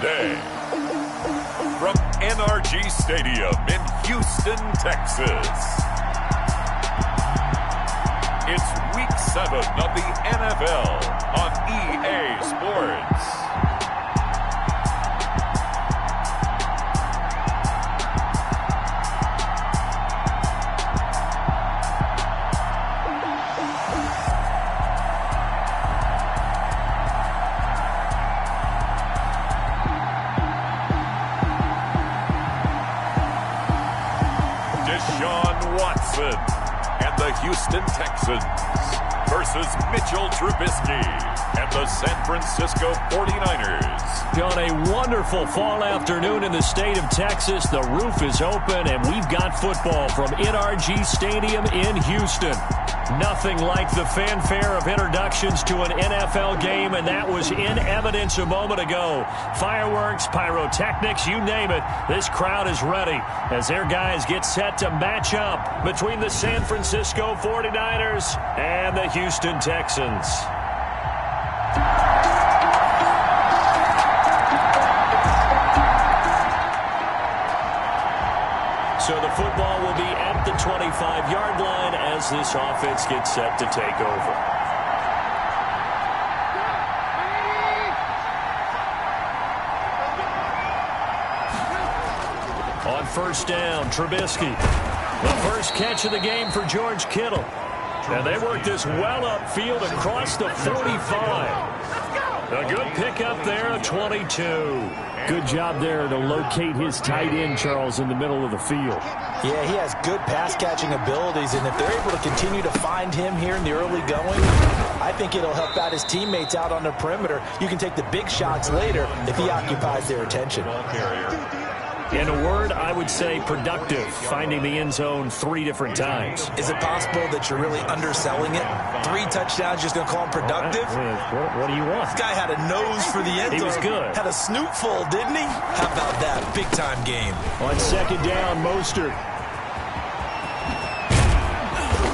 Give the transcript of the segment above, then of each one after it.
today. From NRG Stadium in Houston, Texas, it's Week 7 of the NFL on EA Sports. And the Houston Texans versus Mitchell Trubisky and the San Francisco 49ers. On a wonderful fall afternoon in the state of Texas, the roof is open and we've got football from NRG Stadium in Houston. Nothing like the fanfare of introductions to an NFL game, and that was in evidence a moment ago. Fireworks, pyrotechnics, you name it. This crowd is ready as their guys get set to match up between the San Francisco 49ers and the Houston Texans. So the football will be at the 25-yard line as this offense gets set to take over. On first down, Trubisky. The first catch of the game for George Kittle. And they work this well upfield across the 45. A good pickup there, a 22. Good job there to locate his tight end, Charles, in the middle of the field. Yeah, he has good pass-catching abilities, and if they're able to continue to find him here in the early going, I think it'll help out his teammates out on the perimeter. You can take the big shots later if he occupies their attention. In a word, I would say productive, finding the end zone 3 different times. Is it possible that you're really underselling it? 3 touchdowns, just going to call him productive? What do you want? This guy had a nose for the end zone. He was good. Had a snoot full, didn't he? How about that? Big-time game. On second down, Mostert.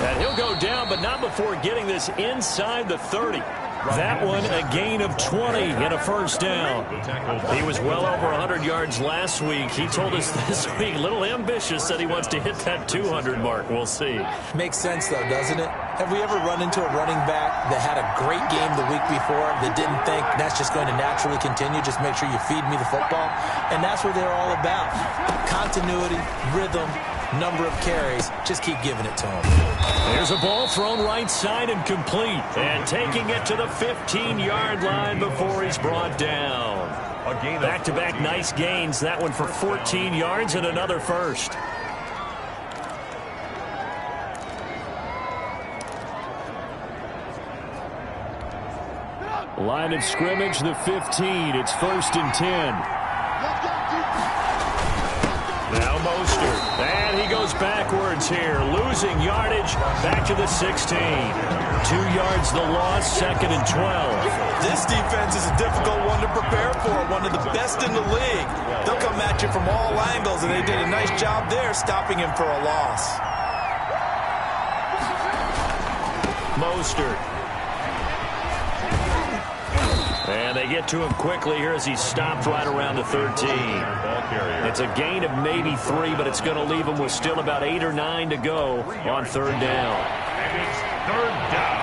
And he'll go down, but not before getting this inside the 30. That one, a gain of 20 and a first down. He was well over 100 yards last week. He told us this week, a little ambitious, that he wants to hit that 200 mark. We'll see. Makes sense, though, doesn't it? Have we ever run into a running back that had a great game the week before that didn't think that's just going to naturally continue? Just make sure you feed me the football. And that's what they're all about. Continuity, rhythm, number of carries. Just keep giving it to him. There's a ball thrown right side and complete. And taking it to the 15-yard line before he's brought down. Back-to-back nice gains. That one for 14 yards and another first. Line of scrimmage, the 15. It's 1st and 10. Now Mostert. And he goes backwards here. Losing yardage back to the 16. 2 yards the loss, 2nd and 12. This defense is a difficult one to prepare for. One of the best in the league. They'll come at you from all angles, and they did a nice job there stopping him for a loss. Mostert. And they get to him quickly here as he stopped right around the 13. It's a gain of maybe 3, but it's going to leave him with still about 8 or 9 to go on 3rd down. And it's 3rd down.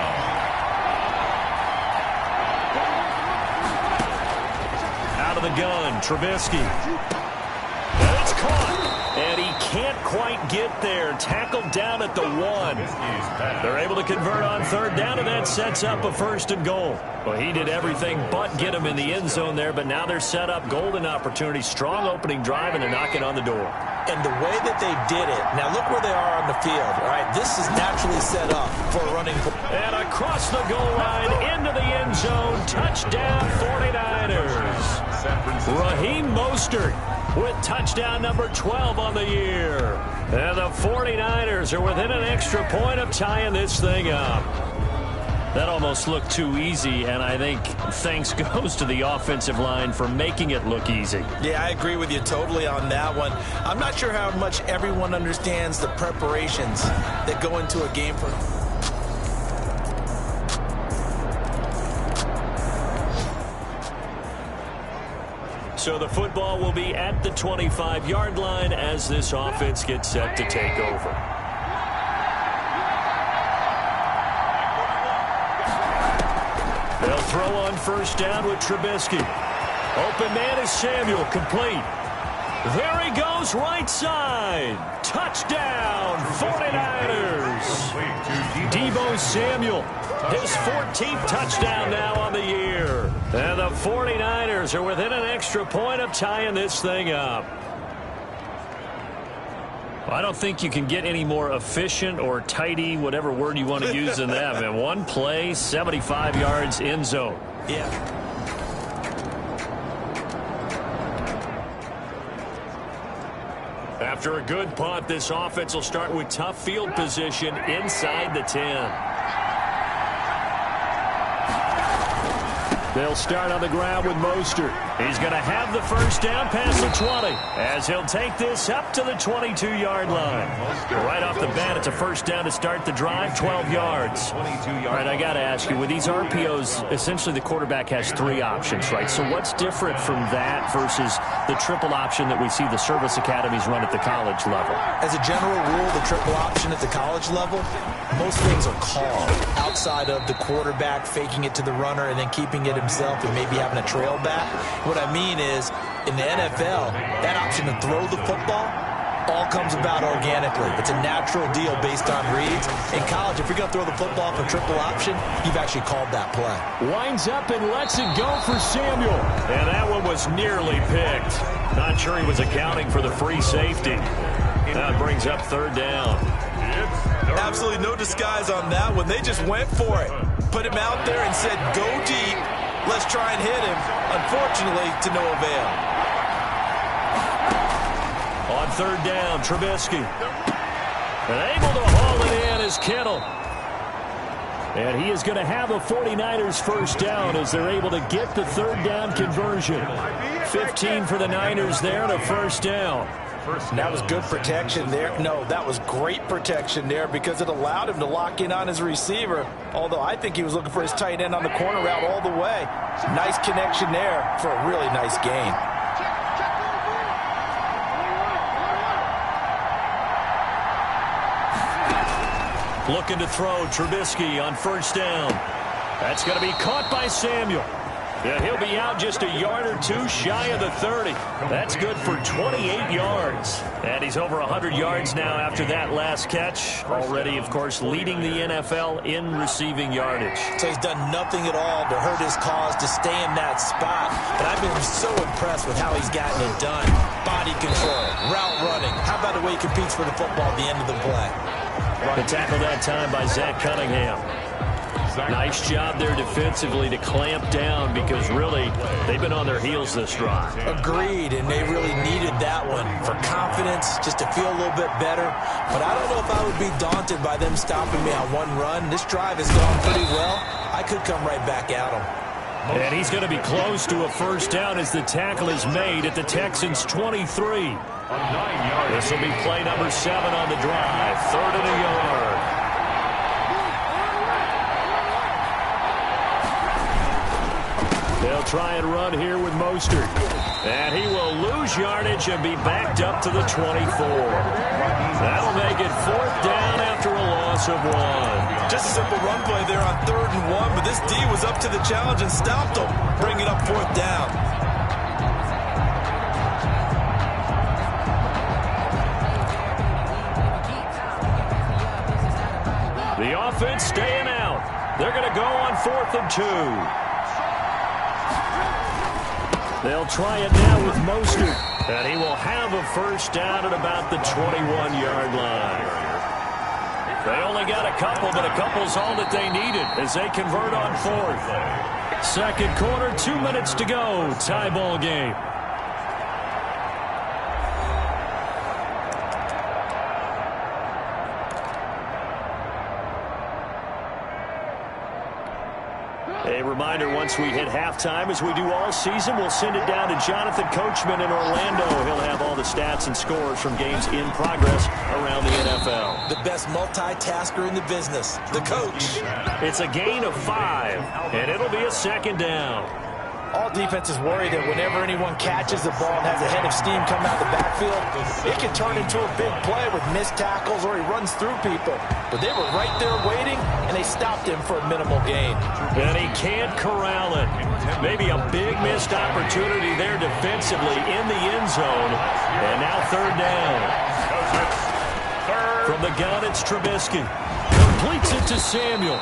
Out of the gun, Trubisky. And it's caught. And he can't quite get there. Tackled down at the 1. They're able to convert on 3rd down, and that sets up a 1st and goal. Well, he did everything but get him in the end zone there, but now they're set up golden opportunity, strong opening drive, and they're knocking on the door. And the way that they did it, now look where they are on the field, all right? This is naturally set up for a running. And across the goal line, into the end zone, touchdown 49ers. Raheem Mostert with touchdown number 12 on the year. And the 49ers are within an extra point of tying this thing up. That almost looked too easy, and I think thanks goes to the offensive line for making it look easy. Yeah, I agree with you totally on that one. I'm not sure how much everyone understands the preparations that go into a game for... So the football will be at the 25-yard line as this offense gets set to take over. They'll throw on first down with Trubisky. Open man is Samuel, complete. There he goes, right side. Touchdown, 49ers. Deebo Samuel, his 14th touchdown now on the year. And the 49ers are within an extra point of tying this thing up. I don't think you can get any more efficient or tidy, whatever word you want to use in that. Man, one play, 75 yards, end zone. Yeah. After a good punt, this offense will start with tough field position inside the 10. They'll start on the ground with Mostert. He's going to have the first down past the 20 as he'll take this up to the 22-yard line. Right off the bat, it's a first down to start the drive, 12 yards. All right, I got to ask you, with these RPOs, essentially the quarterback has 3 options, right? So what's different from that versus the triple option that we see the service academies run at the college level? As a general rule, the triple option at the college level, most things are called outside of the quarterback faking it to the runner and then keeping it himself and maybe having a trail back. What I mean is, in the NFL, that option to throw the football all comes about organically. It's a natural deal based on reads. In college, if you're going to throw the football for triple option, you've actually called that play. Winds up and lets it go for Samuel. And that one was nearly picked. Not sure he was accounting for the free safety. That brings up third down. Absolutely no disguise on that one. They just went for it. Put him out there and said, go deep. Let's try and hit him. Unfortunately, to no avail. On third down, Trubisky. And able to haul it in is Kittle. And he is going to have a 49ers first down as they're able to get the third down conversion. 15 for the Niners there and a first down. And that was good protection there. No, that was great protection there because it allowed him to lock in on his receiver. Although I think he was looking for his tight end on the corner route all the way. Nice connection there for a really nice gain. Looking to throw, Trubisky on first down. That's going to be caught by Samuel. Yeah, he'll be out just a yard or two shy of the 30. That's good for 28 yards. And he's over 100 yards now after that last catch. Already, of course, leading the NFL in receiving yardage. So he's done nothing at all to hurt his cause to stay in that spot. But I've been so impressed with how he's gotten it done. Body control, route running. How about the way he competes for the football at the end of the play? The tackle that time by Zach Cunningham. Nice job there defensively to clamp down because really they've been on their heels this drive. Agreed, and they really needed that one for confidence, just to feel a little bit better. But I don't know if I would be daunted by them stopping me on one run. This drive has gone pretty well. I could come right back at them. And he's going to be close to a first down as the tackle is made at the Texans' 23. This will be play number 7 on the drive. 3rd and a yard. They'll try and run here with Mostert. And he will lose yardage and be backed up to the 24. That'll make it 4th down after a loss of 1. Just a simple run play there on 3rd and 1, but this D was up to the challenge and stopped him, bringing up 4th down. The offense staying out. They're going to go on 4th and 2. They'll try it now with Mostert. And he will have a first down at about the 21-yard line. They only got a couple, but a couple's all that they needed as they convert on 4th. Second quarter, 2 minutes to go. Tie ball game. A reminder, once we hit halftime, as we do all season, we'll send it down to Jonathan Coachman in Orlando. He'll have all the stats and scores from games in progress around the NFL. The best multitasker in the business, the coach. It's a gain of 5, and it'll be a 2nd down. All defenses worry that whenever anyone catches the ball and has a head of steam coming out of the backfield, it can turn into a big play with missed tackles or he runs through people. But they were right there waiting, and they stopped him for a minimal gain. And he can't corral it. Maybe a big missed opportunity there defensively in the end zone. And now third down. From the gun, it's Trubisky. Completes it to Samuel.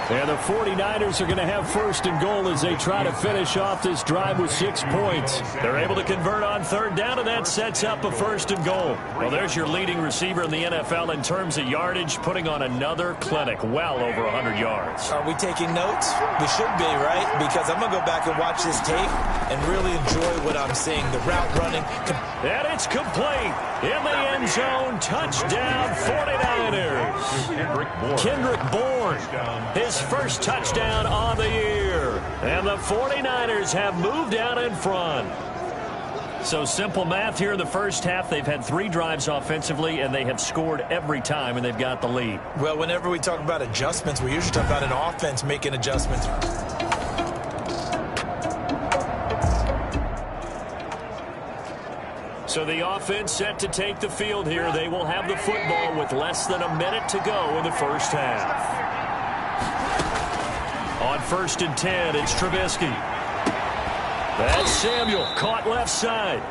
And the 49ers are going to have first and goal as they try to finish off this drive with 6 points. They're able to convert on third down, and that sets up a first and goal. Well, there's your leading receiver in the NFL in terms of yardage, putting on another clinic, well over 100 yards. Are we taking notes? We should be, right? Because I'm going to go back and watch this tape and really enjoy what I'm seeing. The route running. And it's complete. In the end zone, touchdown 49ers. Kendrick Bourne, his first touchdown on the year. And the 49ers have moved out in front. So simple math here in the first half. They've had 3 drives offensively, and they have scored every time, and they've got the lead. Well, whenever we talk about adjustments, we usually talk about an offense making adjustments. So the offense set to take the field here. They will have the football with less than a minute to go in the first half. On 1st and 10, it's Trubisky. That's Samuel, caught left side.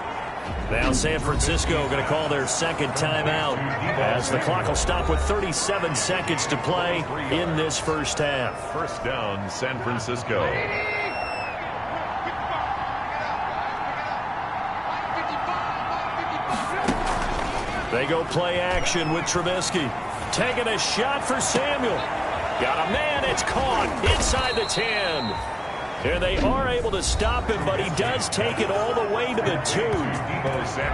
Now San Francisco going to call their second timeout as the clock will stop with 37 seconds to play in this first half. First down, San Francisco. They go play action with Trubisky. Taking a shot for Samuel. Got a man, it's caught inside the 10. And they are able to stop him, but he does take it all the way to the 2.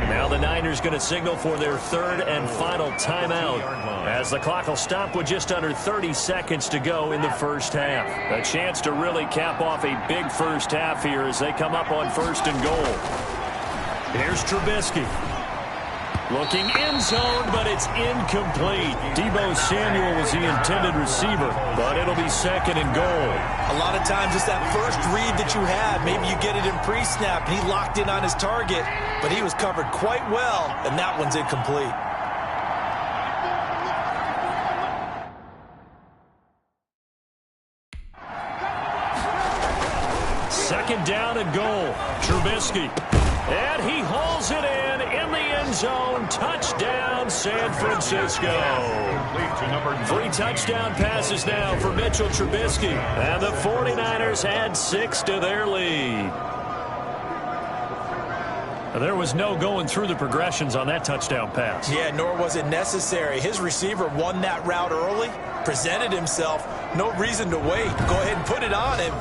Now the Niners going to signal for their third and final timeout as the clock will stop with just under 30 seconds to go in the first half. A chance to really cap off a big first half here as they come up on 1st and goal. Here's Trubisky. Looking end zone, but it's incomplete. Deebo Samuel was the intended receiver, but it'll be 2nd and goal. A lot of times it's that first read that you have. Maybe you get it in pre-snap. He locked in on his target, but he was covered quite well, and that one's incomplete. Second down and goal. Trubisky. And he hauls it in the end zone. Touchdown, San Francisco. 3 touchdown passes now for Mitchell Trubisky. And the 49ers add 6 to their lead. There was no going through the progressions on that touchdown pass. Yeah, nor was it necessary. His receiver won that route early, presented himself. No reason to wait. Go ahead and put it on him.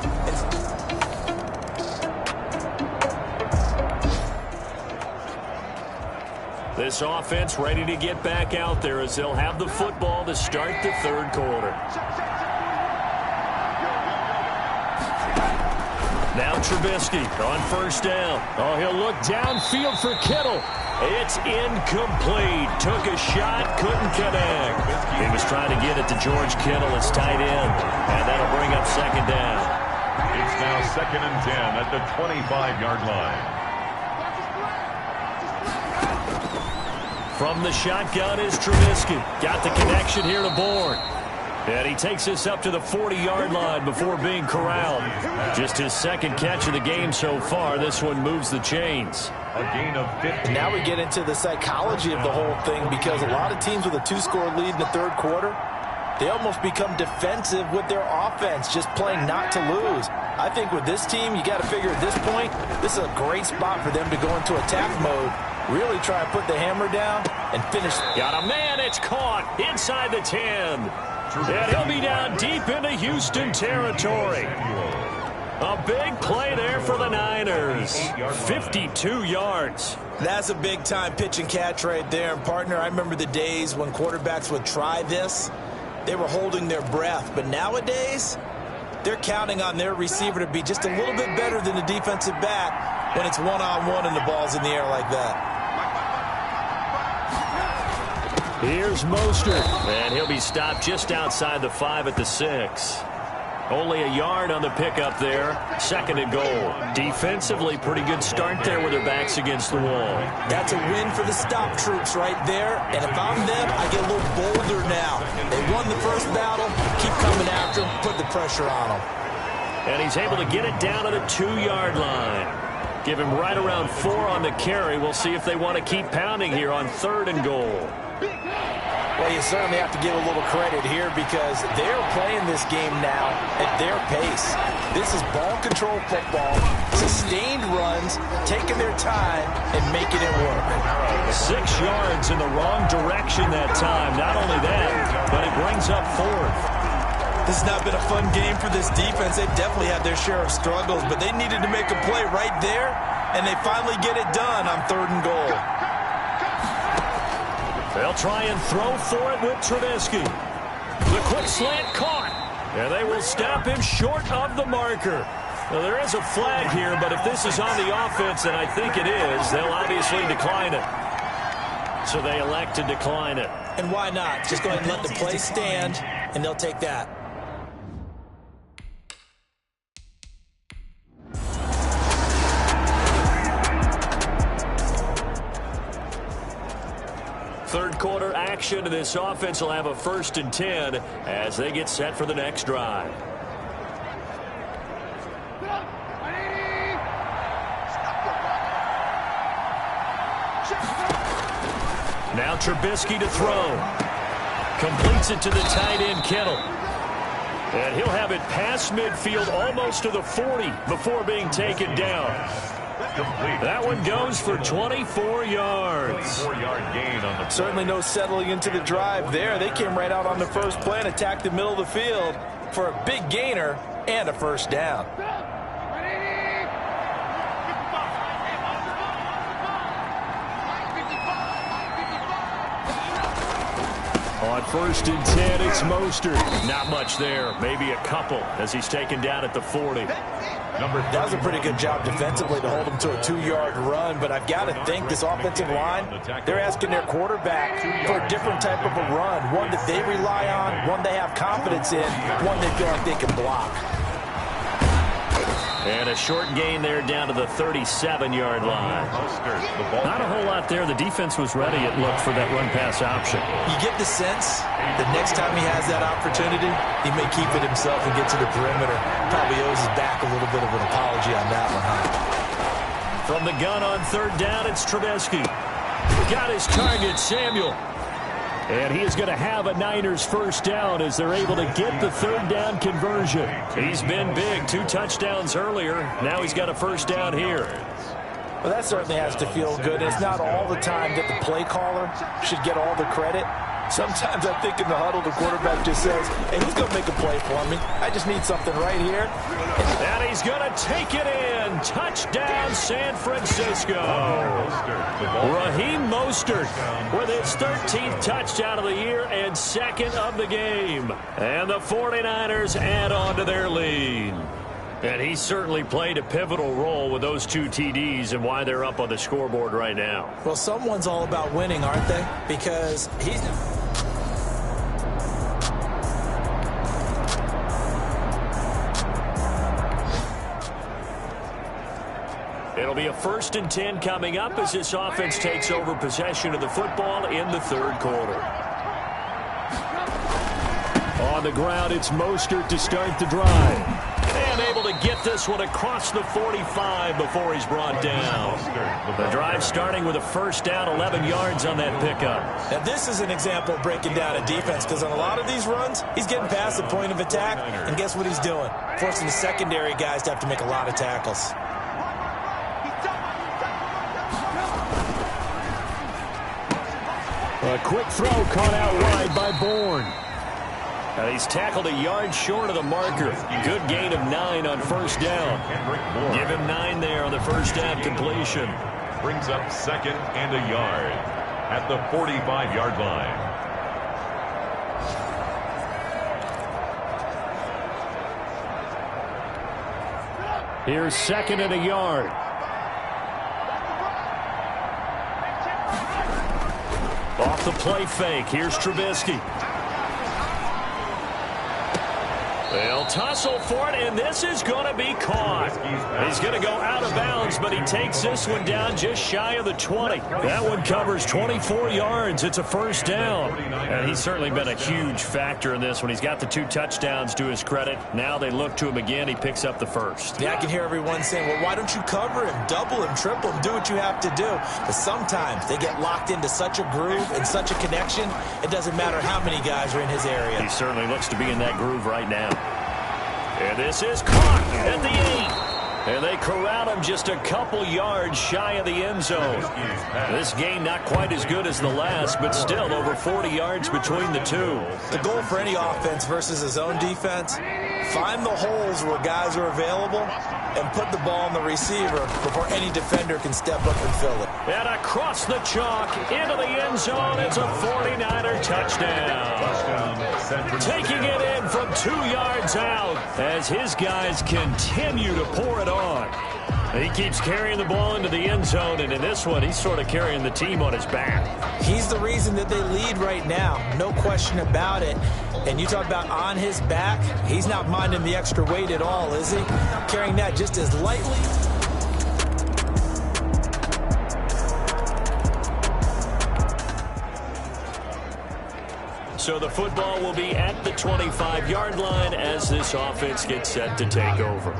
This offense ready to get back out there as they'll have the football to start the third quarter. Now Trubisky on 1st down. Oh, he'll look downfield for Kittle. It's incomplete. Took a shot, couldn't connect. He was trying to get it to George Kittle, his tight end, and that'll bring up 2nd down. It's now 2nd and 10 at the 25-yard line. From the shotgun is Trubisky. Got the connection here to Bourne. And he takes this up to the 40-yard line before being corralled. Just his 2nd catch of the game so far. This one moves the chains. A gain of 50. Now we get into the psychology of the whole thing because a lot of teams with a 2-score lead in the third quarter, they almost become defensive with their offense, just playing not to lose. I think with this team, you got to figure at this point, this is a great spot for them to go into attack mode. Really try to put the hammer down and finish. Got a man, it's caught inside the 10. And he'll be down deep into Houston territory. A big play there for the Niners. 52 yards. That's a big-time pitch and catch right there. And, partner, I remember the days when quarterbacks would try this. They were holding their breath. But nowadays, they're counting on their receiver to be just a little bit better than the defensive back when it's one-on-one and the ball's in the air like that. Here's Mostert, and he'll be stopped just outside the 5 at the 6. Only a yard on the pickup there. 2nd and goal. Defensively, pretty good start there with their backs against the wall. That's a win for the stop troops right there. And if I'm them, I get a little bolder now. They won the first battle. Keep coming after them. Put the pressure on them. And he's able to get it down to the 2-yard line. Give him right around 4 on the carry. We'll see if they want to keep pounding here on 3rd and goal. Well, you certainly have to give a little credit here because they're playing this game now at their pace. This is ball control football, sustained runs, taking their time, and making it work. 6 yards in the wrong direction that time. Not only that, but it brings up 4th. This has not been a fun game for this defense. They've definitely had their share of struggles, but they needed to make a play right there, and they finally get it done on 3rd and goal. They'll try and throw for it with Trubisky. The quick slant caught. And they will stop him short of the marker. Now, there is a flag here, but if this is on the offense, and I think it is, they'll obviously decline it. So they elect to decline it. And why not? Just go ahead and let the play stand, and they'll take that. Third quarter action, and this offense will have a 1st and 10 as they get set for the next drive. Now Trubisky to throw. Completes it to the tight end, Kittle. And he'll have it past midfield almost to the 40 before being taken down. That one goes for 24 yards. 24-yard gain on the play. Certainly no settling into the drive there. They came right out on the first play and attacked the middle of the field for a big gainer and a 1st down. On 1st and 10, it's Mostert. Not much there. Maybe a couple as he's taken down at the 40. That was a pretty good job defensively to hold him to a 2-yard run, but I've got to think this offensive line, they're asking their quarterback for a different type of a run, one that they rely on, one they have confidence in, one they feel like they can block. And a short gain there down to the 37-yard line. Not a whole lot there. The defense was ready, it looked, for that run-pass option. You get the sense that next time he has that opportunity, he may keep it himself and get to the perimeter. Probably owes his back a little bit of an apology on that one, huh? From the gun on 3rd down, it's Trubisky. Got his target, Samuel. And he is going to have a Niners 1st down as they're able to get the 3rd down conversion. He's been big. 2 touchdowns earlier. Now he's got a 1st down here. Well, that certainly has to feel good. It's not all the time that the play caller should get all the credit. Sometimes I think in the huddle, the quarterback just says, hey, who's going to make a play for me? I just need something right here. And he's going to take it in. Touchdown, San Francisco. Raheem Mostert with his 13th touchdown of the year and 2nd of the game. And the 49ers add on to their lead. And he certainly played a pivotal role with those 2 TDs and why they're up on the scoreboard right now. Well, someone's all about winning, aren't they? Because he's... It'll be a 1st and 10 coming up as this offense takes over possession of the football in the 3rd quarter. On the ground, it's Mostert to start the drive. And able to get this one across the 45 before he's brought down. The drive starting with a 1st down, 11 yards on that pickup. Now, this is an example of breaking down a defense because on a lot of these runs, he's getting past the point of attack, and guess what he's doing? Forcing the secondary guys to have to make a lot of tackles. A quick throw caught out wide by Bourne. And he's tackled a yard short of the marker. Good gain of 9 on 1st down. Give him 9 there on the 1st down completion. Brings up 2nd and a yard at the 45-yard line. Here's 2nd and a yard. Off the play fake. Here's Trubisky. They'll tussle for it, and this is going to be caught. He's going to go out of bounds, but he takes this one down just shy of the 20. That one covers 24 yards. It's a first down. And he's certainly been a huge factor in this one. He's got the 2 touchdowns to his credit. Now they look to him again. He picks up the first. Yeah, I can hear everyone saying, well, why don't you cover him, double him, triple him, do what you have to do. But sometimes they get locked into such a groove and such a connection, it doesn't matter how many guys are in his area. He certainly looks to be in that groove right now. And this is caught at the 8. And they corral him just a couple yards shy of the end zone. This game not quite as good as the last, but still over 40 yards between the two. The goal for any offense versus his own defense, find the holes where guys are available and put the ball on the receiver before any defender can step up and fill it. And across the chalk into the end zone, it's a 49er touchdown. Taking it in from 2 yards out as his guys continue to pour it on. He keeps carrying the ball into the end zone, and in this one, he's sort of carrying the team on his back. He's the reason that they lead right now, no question about it. And you talk about on his back, he's not minding the extra weight at all, is he? Carrying that just as lightly. So the football will be at the 25-yard line as this offense gets set to take over.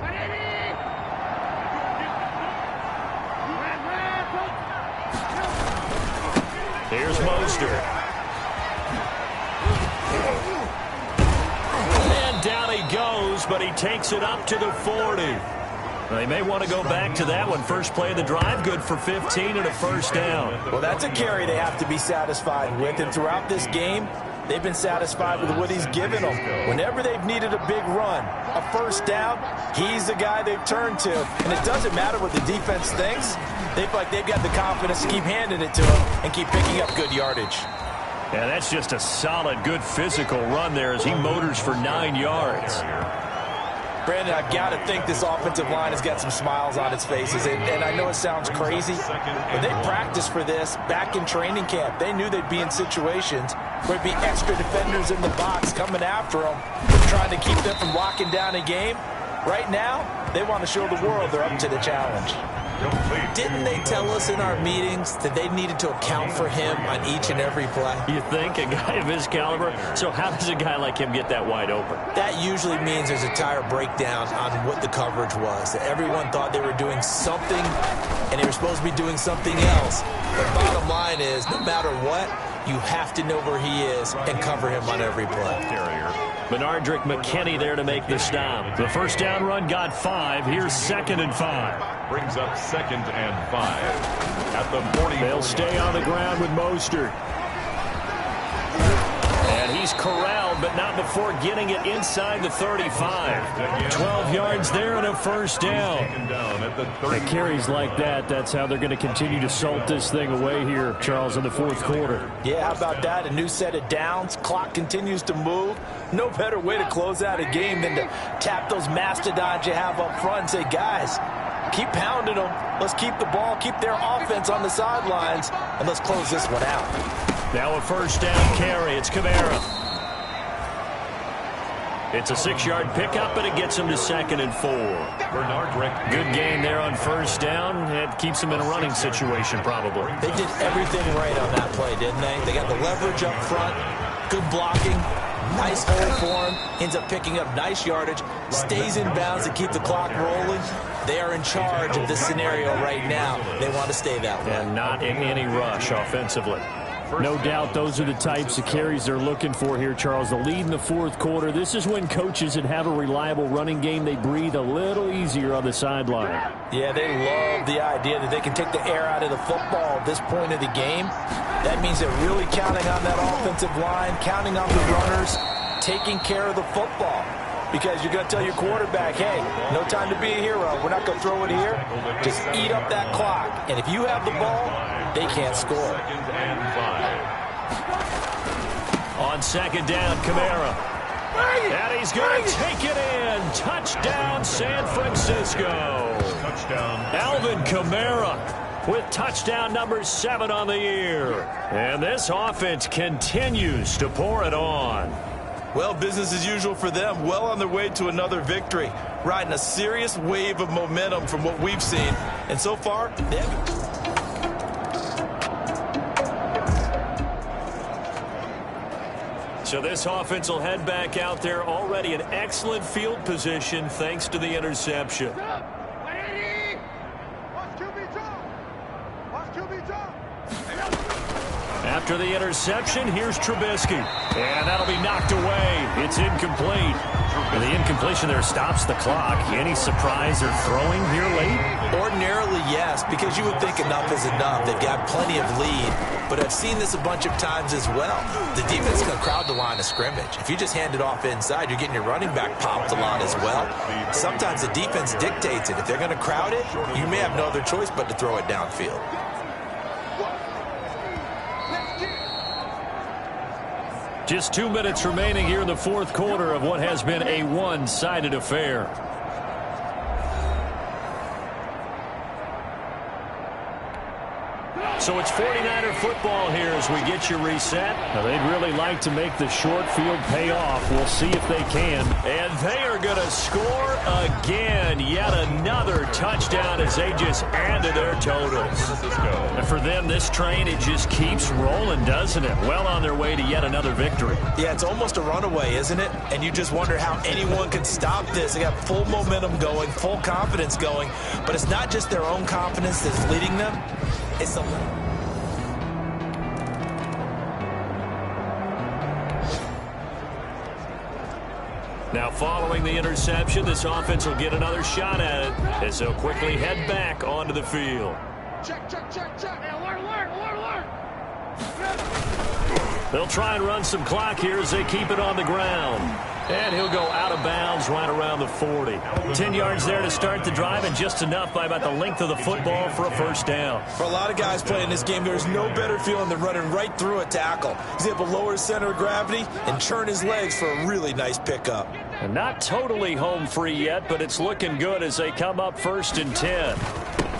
Here's Mostert. And down he goes, but he takes it up to the 40. They may want to go back to that one. First play of the drive, good for 15 and a first down. Well, that's a carry they have to be satisfied with. And throughout this game, they've been satisfied with what he's given them. Whenever they've needed a big run, a first down, he's the guy they've turned to. And it doesn't matter what the defense thinks. They feel like they've got the confidence to keep handing it to him and keep picking up good yardage. Yeah, that's just a solid, good physical run there as he motors for 9 yards. Brandon, I've got to think this offensive line has got some smiles on its faces. And I know it sounds crazy, but they practiced for this back in training camp. They knew they'd be in situations where there'd be extra defenders in the box coming after them, trying to keep them from locking down a game. Right now, they want to show the world they're up to the challenge. Didn't they tell us in our meetings that they needed to account for him on each and every play? You think? A guy of his caliber? So how does a guy like him get that wide open? That usually means there's a entire breakdown on what the coverage was. That everyone thought they were doing something, and they were supposed to be doing something else. The bottom line is, no matter what, you have to know where he is and cover him on every play. Benardrick McKinney there to make the stop. The first down run got 5. Here's 2nd and 5. Brings up 2nd and 5 at the 40. They'll stay on the ground with Mostert. And he's corralled, but not before getting it inside the 35. 12 yards there and a first down. The carries like that, that's how they're going to continue to salt this thing away here, Charles, in the fourth quarter. Yeah, how about that? A new set of downs. Clock continues to move. No better way to close out a game than to tap those mastodons you have up front and say, guys, keep pounding them. Let's keep the ball, keep their offense on the sidelines, and let's close this one out. Now a first down carry. It's Kamara. It's a 6-yard pickup, but it gets him to 2nd and 4. Good gain there on first down. It keeps him in a running situation, probably. They did everything right on that play, didn't they? They got the leverage up front, good blocking, nice hole for him, ends up picking up nice yardage, stays in bounds to keep the clock rolling. They are in charge of this scenario right now. They want to stay that way. And not in any rush offensively. No doubt those are the types of carries they're looking for here, Charles. The lead in the fourth quarter. This is when coaches that have a reliable running game, they breathe a little easier on the sideline. Yeah, they love the idea that they can take the air out of the football at this point of the game. That means they're really counting on that offensive line, counting on the runners, taking care of the football. Because you're going to tell your quarterback, hey, no time to be a hero. We're not going to throw it here. Just eat up that clock. And if you have the ball, they can't score. On 2nd down, Kamara. And he's going to take it in. Touchdown, San Francisco. Alvin Kamara with touchdown number 7 on the year. And this offense continues to pour it on. Well, business as usual for them. Well on their way to another victory. Riding a serious wave of momentum from what we've seen. And so far, they haven't... So this offense will head back out there, already in excellent field position thanks to the interception. After the interception, here's Trubisky. And that'll be knocked away. It's incomplete. And the incompletion there stops the clock. Any surprise they're throwing here late? Ordinarily, yes, because you would think enough is enough. They've got plenty of lead. But I've seen this a bunch of times as well. The defense is going to crowd the line of scrimmage. If you just hand it off inside, you're getting your running back popped a lot as well. Sometimes the defense dictates it. If they're going to crowd it, you may have no other choice but to throw it downfield. Just 2 minutes remaining here in the fourth quarter of what has been a one-sided affair. So it's 49er football here as we get you reset. Now they'd really like to make the short field pay off. We'll see if they can. And they are going to score again. Yet another touchdown as they just add to their totals. And for them, this train, it just keeps rolling, doesn't it? Well on their way to yet another victory. Yeah, it's almost a runaway, isn't it? And you just wonder how anyone can stop this. They got full momentum going, full confidence going. But it's not just their own confidence that's leading them. It's the... Now following the interception, this offense will get another shot at it as they'll quickly head back onto the field. Check. Hey, alert. They'll try and run some clock here as they keep it on the ground. And he'll go out of bounds right around the 40. 10 yards there to start the drive, and just enough by about the length of the football for a first down. For a lot of guys playing this game, there's no better feeling than running right through a tackle. He's able to lower his center of gravity and churn his legs for a really nice pickup. And not totally home free yet, but it's looking good as they come up 1st and 10.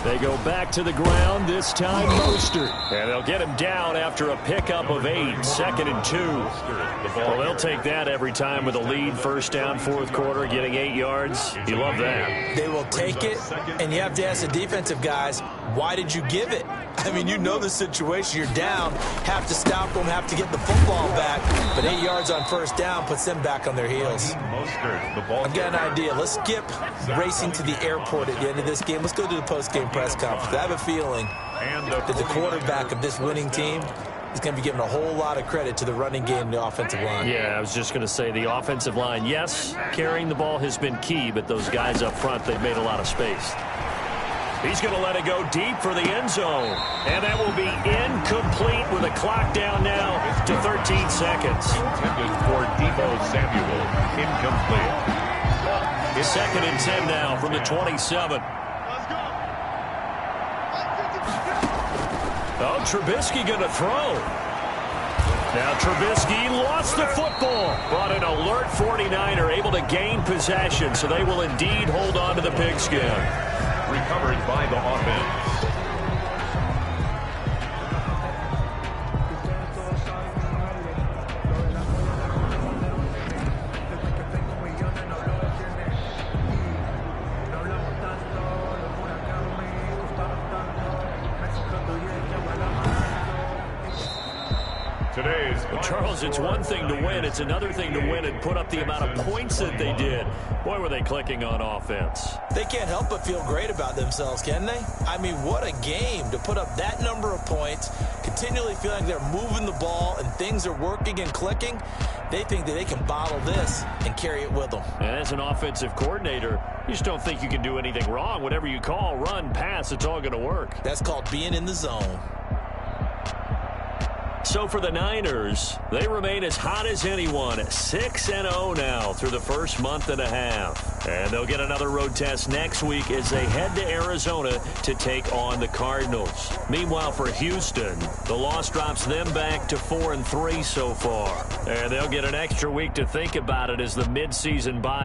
They go back to the ground, this time Mostert. And they'll get him down after a pickup of 8, 2nd and 2. Well, they'll take that every time with a lead, first down, fourth quarter, getting 8 yards. You love that. They will take it, and you have to ask the defensive guys, why did you give it? I mean, you know the situation. You're down, have to stop them, have to get the football back. But 8 yards on first down puts them back on their heels. I've got an idea. Let's skip racing to the airport at the end of this game. Let's go to the post-game press conference. I have a feeling that the quarterback of this winning team is going to be given a whole lot of credit to the running game and the offensive line. Yeah, I was just going to say the offensive line, yes, carrying the ball has been key, but those guys up front, they've made a lot of space. He's going to let it go deep for the end zone. And that will be incomplete with a clock down now to 13 seconds. Intended for Deebo Samuel. Incomplete. 2nd and 10 now from the 27. Oh, Trubisky going to throw. Now Trubisky lost the football, but an alert 49er able to gain possession, so they will indeed hold on to the pigskin. Recovered by the offense. Well, Charles, it's one thing to win. It's another thing to win and put up the amount of points that they did. Boy, were they clicking on offense. They can't help but feel great about themselves, can they? I mean, what a game to put up that number of points, continually feeling like they're moving the ball and things are working and clicking. They think that they can bottle this and carry it with them. And as an offensive coordinator, you just don't think you can do anything wrong. Whatever you call, run, pass, it's all going to work. That's called being in the zone. So for the Niners, they remain as hot as anyone, 6-0 now through the first month and a half. And they'll get another road test next week as they head to Arizona to take on the Cardinals. Meanwhile, for Houston, the loss drops them back to 4-3 so far. And they'll get an extra week to think about it as the midseason bye.